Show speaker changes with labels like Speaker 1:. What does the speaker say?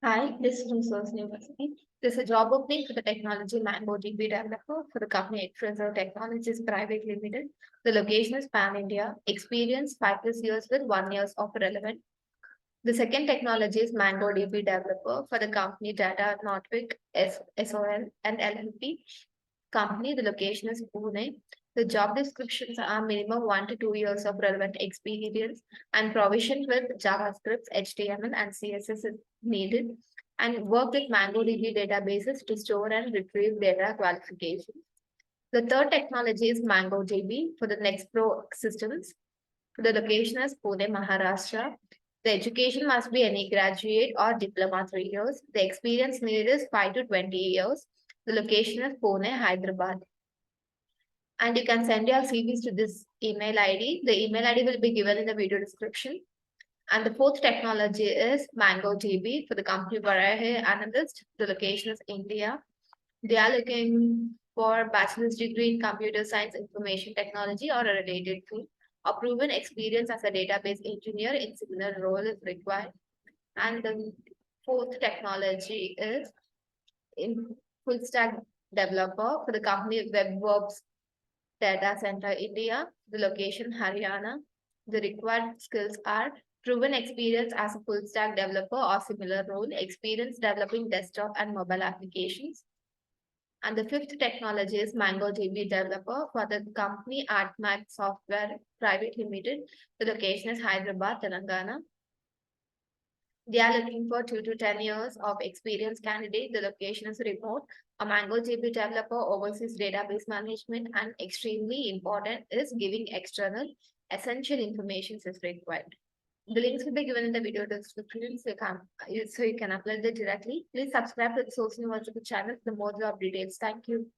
Speaker 1: Hi, this is from Sose University. There's a job opening for the technology MongoDB developer for the company Ekfrazo Technologies Private Limited. The location is Pan India. Experience 5+ years with 1 year of relevant. The second technology is MongoDB developer for the company DataNnoviteSol LLP. Company, the location is Pune. The job descriptions are minimum 1 to 2 years of relevant experience and provision with JavaScript, HTML, and CSS is needed, and work with MongoDB databases to store and retrieve data qualifications. The third technology is MongoDB for the Nexpro systems. The location is Pune, Maharashtra. The education must be any graduate or diploma 3 years. The experience needed is 5 to 20 years. The location is Pune, Hyderabad. And you can send your CVs to this email ID. The email ID will be given in the video description. And the fourth technology is MongoDB for the company Varahe analyst. The location is India. They are looking for bachelor's degree in computer science, information technology, or a related field. A proven experience as a database engineer in similar role is required. And the fourth technology is in full stack developer for the company Werks Data Center India, the location Haryana. The required skills are proven experience as a full stack developer or similar role, experience developing desktop and mobile applications. And the fifth technology is MongoDB developer for the company ArtMac Software Private Limited. The location is Hyderabad, Telangana. They are looking for 2 to 10 years of experience candidate. The location is remote. A MongoDB developer oversees database management, and extremely important is giving external essential information is required. The links will be given in the video description so you can upload it directly. Please subscribe to the Source University channel for more job details. Thank you.